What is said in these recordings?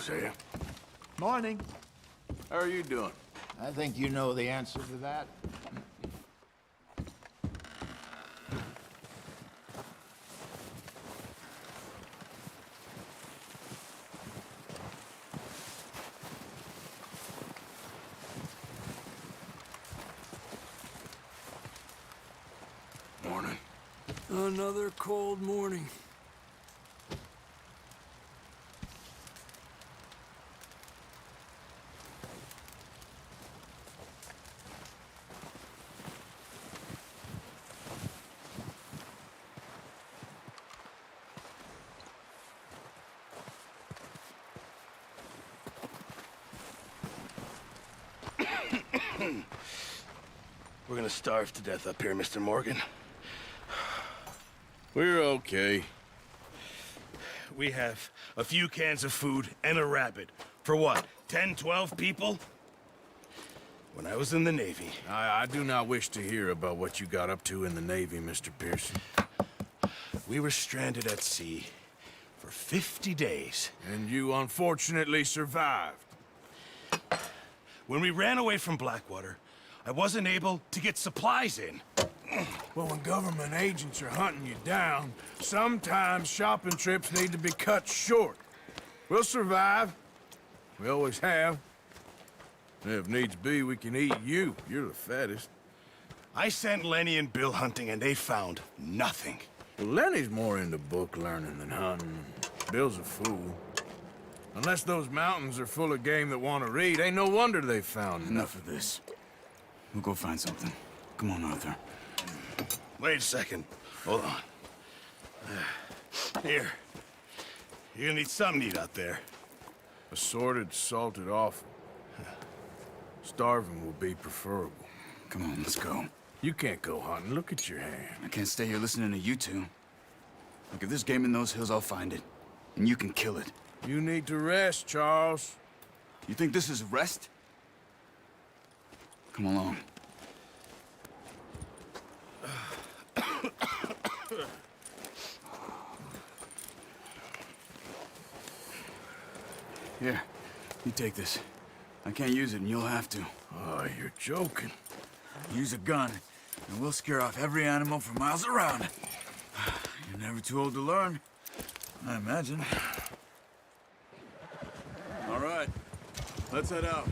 Hosea. Morning. How are you doing? I think you know the answer to that. Morning. Another cold morning. We're gonna starve to death up here, Mr. Morgan. We're okay. We have a few cans of food and a rabbit. For what, 10, 12 people? When I was in the Navy... I do not wish to hear about what you got up to in the Navy, Mr. Pearson. We were stranded at sea for 50 days. And you unfortunately survived. When we ran away from Blackwater, I wasn't able to get supplies in. Well, when government agents are hunting you down, sometimes shopping trips need to be cut short. We'll survive. We always have. And if needs be, we can eat you. You're the fattest. I sent Lenny and Bill hunting, and they found nothing. Well, Lenny's more into book learning than hunting. Bill's a fool. Unless those mountains are full of game that want to read, ain't no wonder they found Enough of this. We'll go find something. Come on, Arthur. Wait a second. Hold on. Here. You're gonna need something to eat out there. Assorted, salted offal. Starving will be preferable. Come on, let's go. You can't go hunting. Look at your hand. I can't stay here listening to you two. Look, if there's game in those hills, I'll find it. And you can kill it. You need to rest, Charles. You think this is rest? Come along. Here, you take this. I can't use it, and you'll have to. Oh, you're joking. Use a gun, and we'll scare off every animal for miles around. You're never too old to learn, I imagine. All right, let's head out.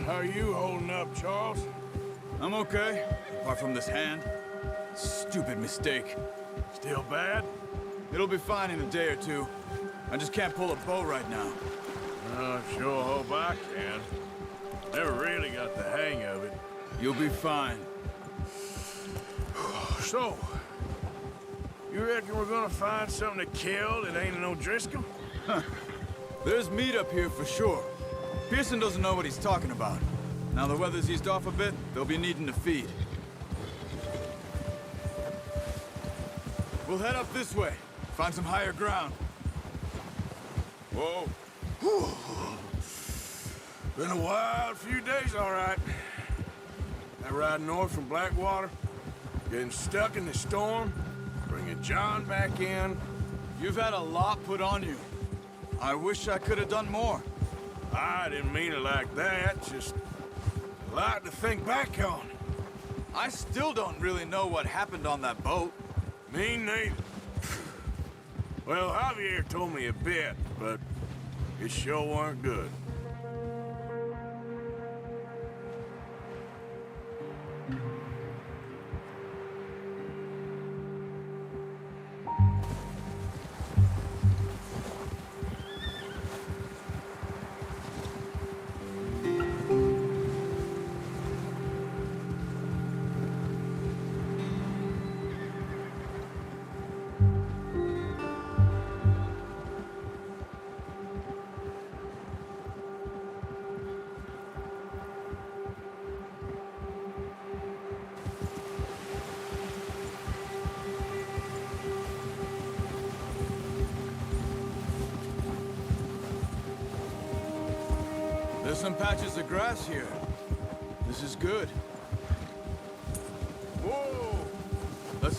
How are you holding up, Charles? I'm okay, apart from this hand. Stupid mistake. Still bad? It'll be fine in a day or two. I just can't pull a bow right now. I sure hope I can. Never really got the hang of it. You'll be fine. So, you reckon we're gonna find something to kill that ain't an O'Driscoll? There's meat up here for sure. Pearson doesn't know what he's talking about. Now the weather's eased off a bit, they'll be needing to feed. We'll head up this way. Find some higher ground. Whoa. Whew. Been a wild few days, all right. That ride north from Blackwater, getting stuck in the storm, bringing John back in. You've had a lot put on you. I wish I could have done more. I didn't mean it like that, just a lot to think back on. I still don't really know what happened on that boat. Me neither. Well, Javier told me a bit, but it sure weren't good. There's some patches of grass here. This is good.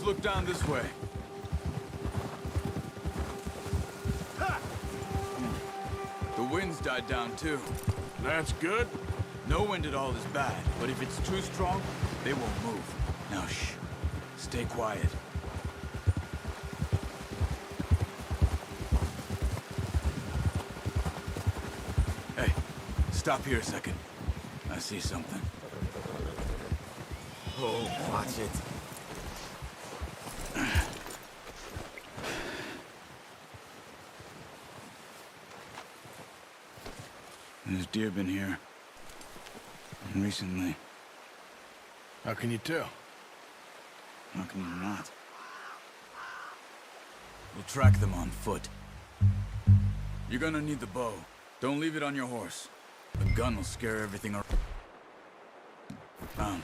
look down this way. The wind's died down too. That's good. No wind at all is bad, but if it's too strong, they won't move. Now shh. Stay quiet. Hey, stop here a second. I see something. Oh, watch it. There's deer been here. Recently. How can you tell? How can you not? We'll track them on foot. You're gonna need the bow. Don't leave it on your horse. The gun will scare everything around.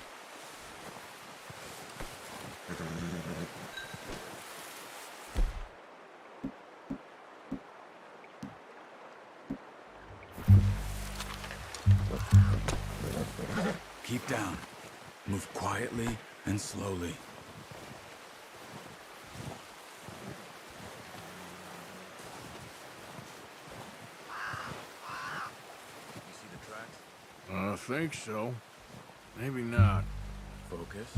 Keep down. Move quietly and slowly. You see the tracks? I think so. Maybe not. Focus.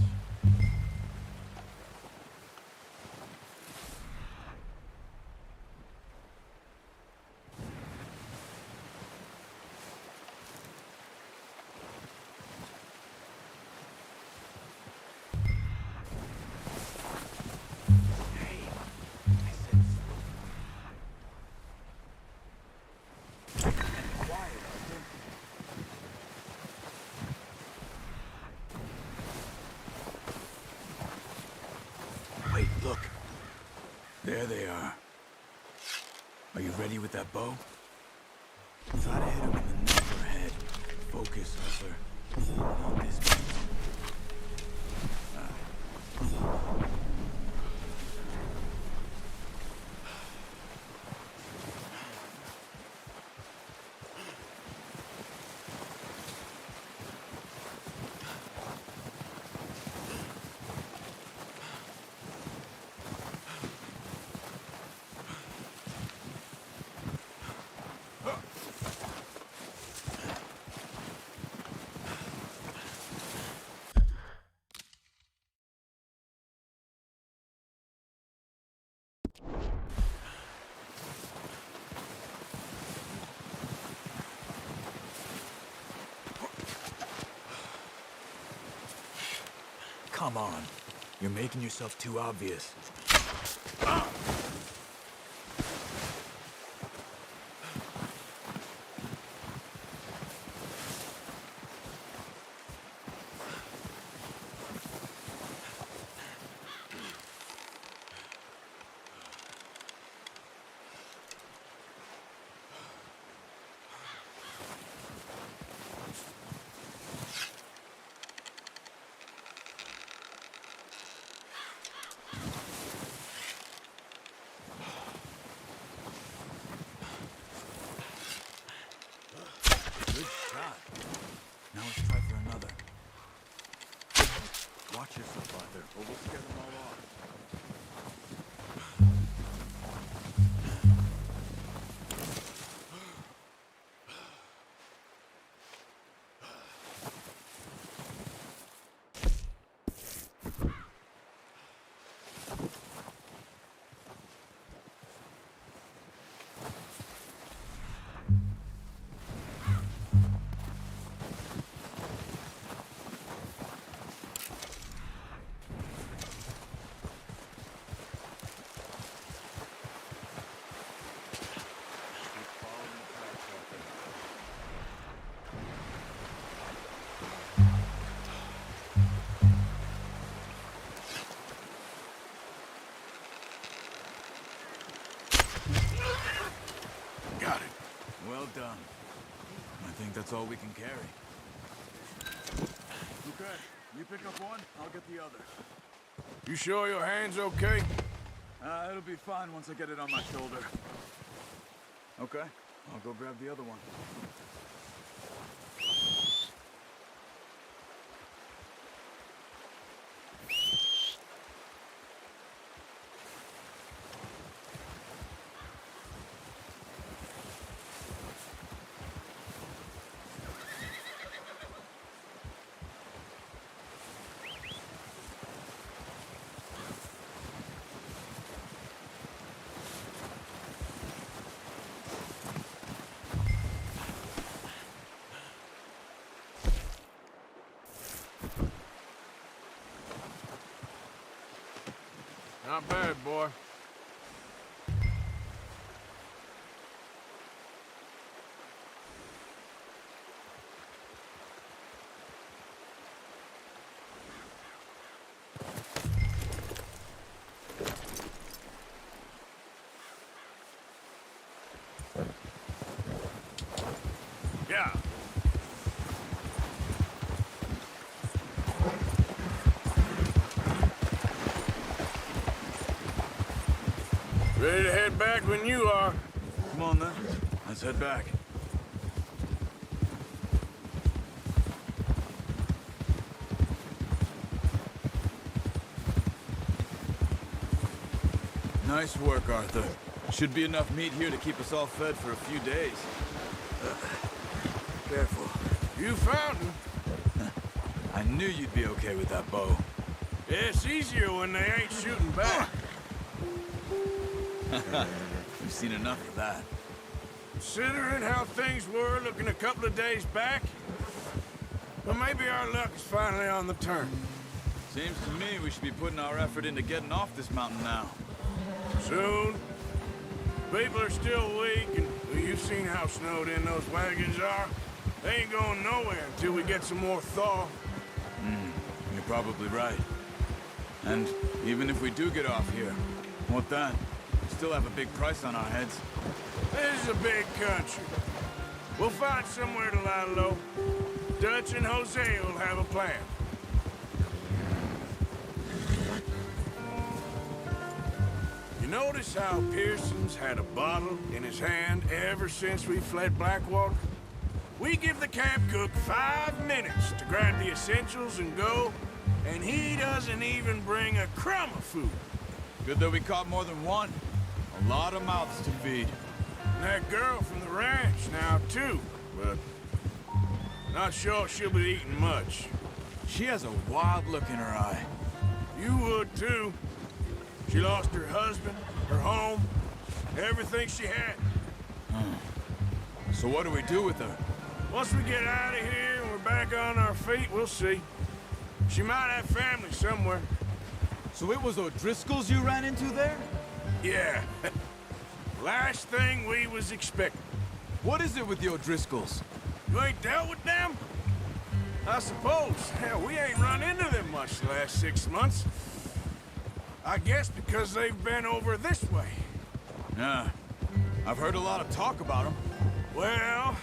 Wait, look. There they are. Are you ready with that bow? Try to hit him in the neck or head. Focus, Arthur. Not this way. Come on. You're making yourself too obvious. Good shot. Now let's try for another. Watch yourself, Arthur, or we'll scare them all off. Got it. Well done. I think that's all we can carry. Okay, you pick up one, I'll get the other. You sure your hand's okay? It'll be fine once I get it on my shoulder. Okay, I'll go grab the other one. Not bad, boy. Yeah. Ready to head back when you are. Come on, then. Let's head back. Nice work, Arthur. Should be enough meat here to keep us all fed for a few days. Careful. You found him. I knew you'd be okay with that bow. Yeah, it's easier when they ain't shooting back. We've seen enough of that. Considering how things were looking a couple of days back, well, maybe our luck is finally on the turn. Seems to me we should be putting our effort into getting off this mountain now. Soon. People are still weak, and well, you've seen how snowed in those wagons are. They ain't going nowhere until we get some more thaw. You're probably right. And even if we do get off here, what then? We still have a big price on our heads. This is a big country. We'll find somewhere to lie low. Dutch and Jose will have a plan. You notice how Pearson's had a bottle in his hand ever since we fled Blackwater? We give the camp cook 5 minutes to grab the essentials and go, and he doesn't even bring a crumb of food. Good that we caught more than one. A lot of mouths to feed. And that girl from the ranch now, too, but not sure she'll be eating much. She has a wild look in her eye. You would, too. She lost her husband, her home, everything she had. So what do we do with her? Once we get out of here and we're back on our feet, we'll see. She might have family somewhere. So it was O'Driscoll's you ran into there? Yeah. Last thing we was expecting. What is it with the O'Driscolls? You ain't dealt with them? I suppose. Hell, we ain't run into them much the last 6 months. I guess because they've been over this way. Yeah. I've heard a lot of talk about them. Well,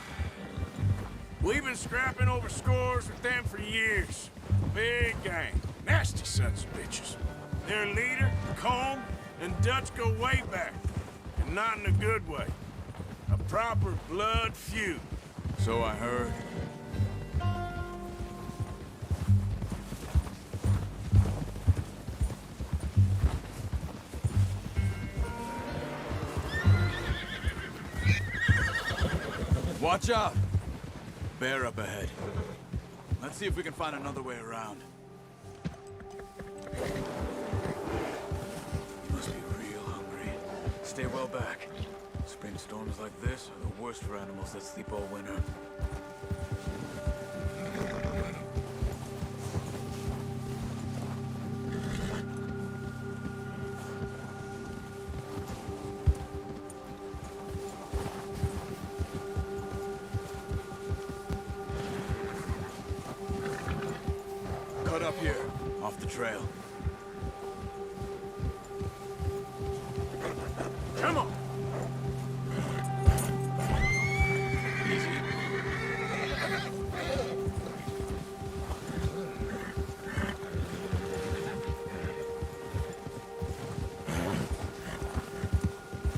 we've been scrapping over scores with them for years. Big gang. Nasty sons of bitches. Their leader, Colm, and Dutch go way back. And not in a good way. A proper blood feud. So I heard. Watch out! Bear up ahead. Let's see if we can find another way around. You must be real hungry. Stay well back. Spring storms like this are the worst for animals that sleep all winter. Cut up here, off the trail. Come on! Easy.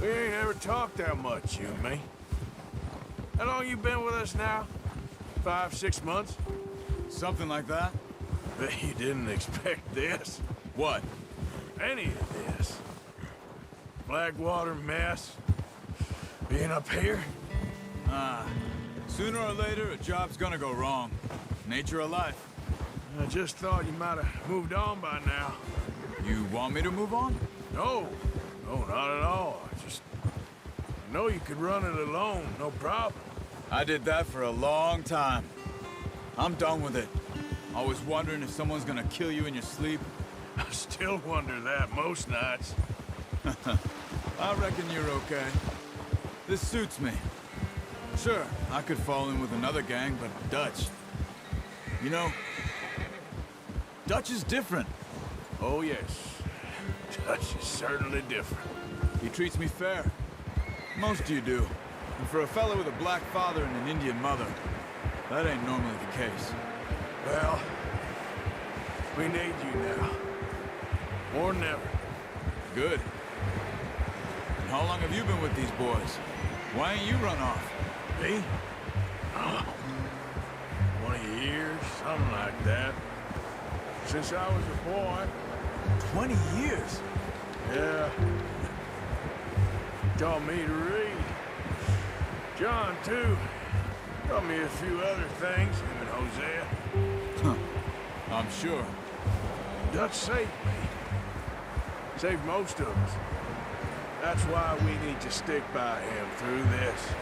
We ain't ever talked that much, you and me. How long you been with us now? 5, 6 months? Something like that? Bet you didn't expect this. What? Any of this. Blackwater mess. Being up here. Sooner or later, a job's gonna go wrong. Nature of life. I just thought you might have moved on by now. You want me to move on? No, not at all. I know you could run it alone, no problem. I did that for a long time. I'm done with it. Always wondering if someone's gonna kill you in your sleep. I still wonder that most nights. I reckon you're okay. This suits me. Sure, I could fall in with another gang, but Dutch... You know, Dutch is different. Oh, yes. Dutch is certainly different. He treats me fair. Most of you do. And for a fellow with a black father and an Indian mother, that ain't normally the case. Well, we need you now. More than ever. Good. And how long have you been with these boys? Why ain't you run off? Me? Oh, 20 years, something like that. Since I was a boy. 20 years? Yeah. Taught me to read. John, too. Taught me a few other things, him and Hosea. Huh. I'm sure. Dutch saved me. Saved most of us. That's why we need to stick by him through this.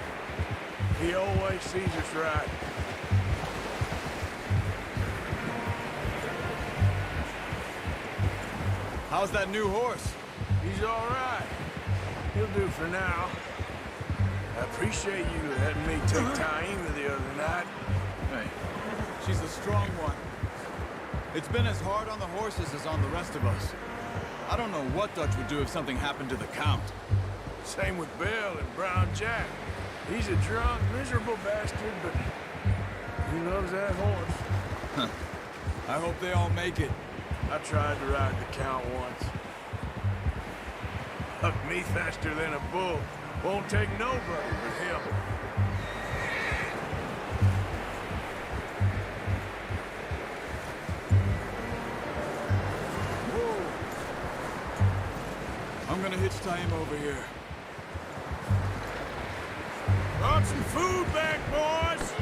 He always sees us right. How's that new horse? He's all right. He'll do for now. I appreciate you letting me take Taima the other night. Hey, she's a strong one. It's been as hard on the horses as on the rest of us. I don't know what Dutch would do if something happened to the Count. Same with Bill and Brown Jack. He's a drunk, miserable bastard, but he loves that horse. I hope they all make it. I tried to ride the Count once. Hucked me faster than a bull. Won't take nobody but him. Whoa. I'm gonna hitch Taima over here. Brought some food back, boys!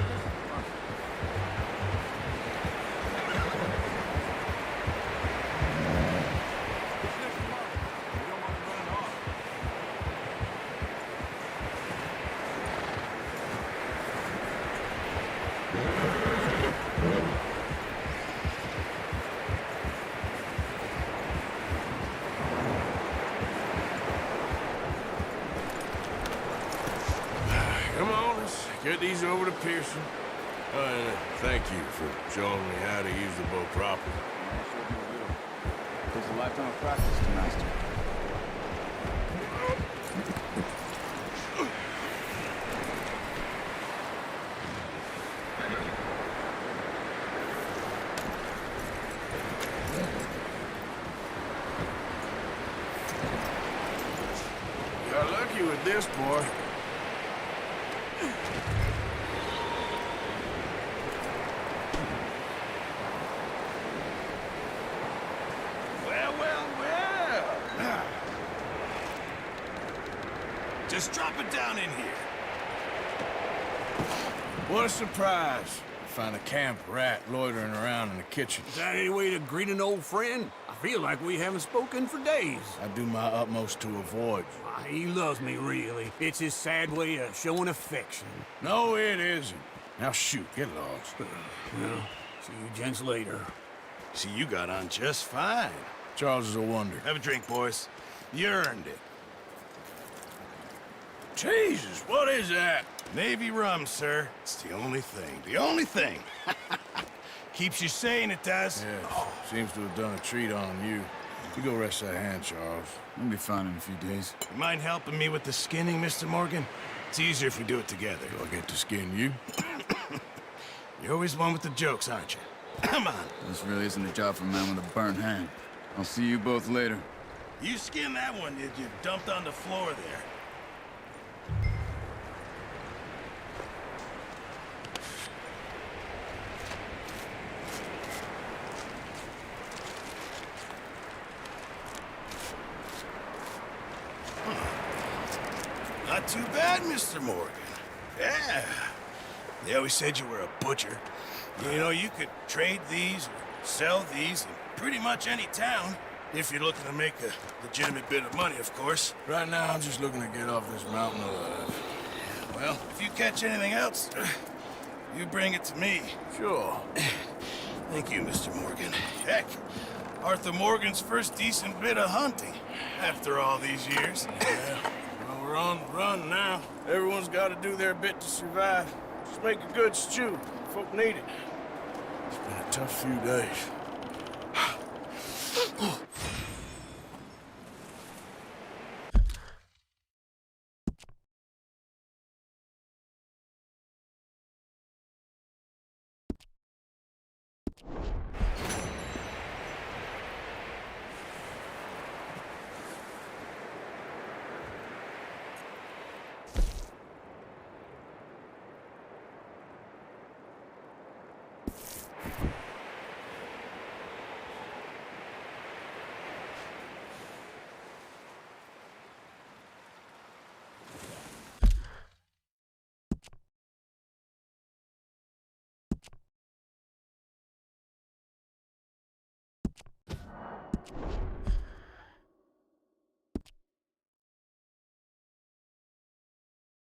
Come on, let's get these over to Pearson. Thank you for showing me how to use the bow properly. Takes a lifetime of practice to master. Got lucky with this, boy. Well. Just drop it down in here. What a surprise. Find a camp rat loitering around in the kitchen. Is that any way to greet an old friend? I feel like we haven't spoken for days. I do my utmost to avoid you. Ah, he loves me, really. It's his sad way of showing affection. No, it isn't. Now shoot, get lost. Well, see you gents later. See, you got on just fine. Charles is a wonder. Have a drink, boys. You earned it. Jesus, what is that? Navy rum, sir. It's the only thing. The only thing. Keeps you sane, it does. Yes, seems to have done a treat on you. You go rest that hand, Charles. We'll be fine in a few days. You mind helping me with the skinning, Mr. Morgan? It's easier if we do it together. Do I get to skin you? You're always one with the jokes, aren't you? Come on. This really isn't a job for a man with a burnt hand. I'll see you both later. You skinned that one, did you? Dumped on the floor there. Not too bad, Mr. Morgan. Yeah. They always said you were a butcher. You know, you could trade these or sell these in pretty much any town. If you're looking to make a legitimate bit of money, of course. Right now, I'm just looking to get off this mountain alive. Well, if you catch anything else, you bring it to me. Sure. Thank you, Mr. Morgan. Heck, Arthur Morgan's first decent bit of hunting after all these years. Well, we're on the run now. Everyone's got to do their bit to survive. Just make a good stew. Folk need it. It's been a tough few days.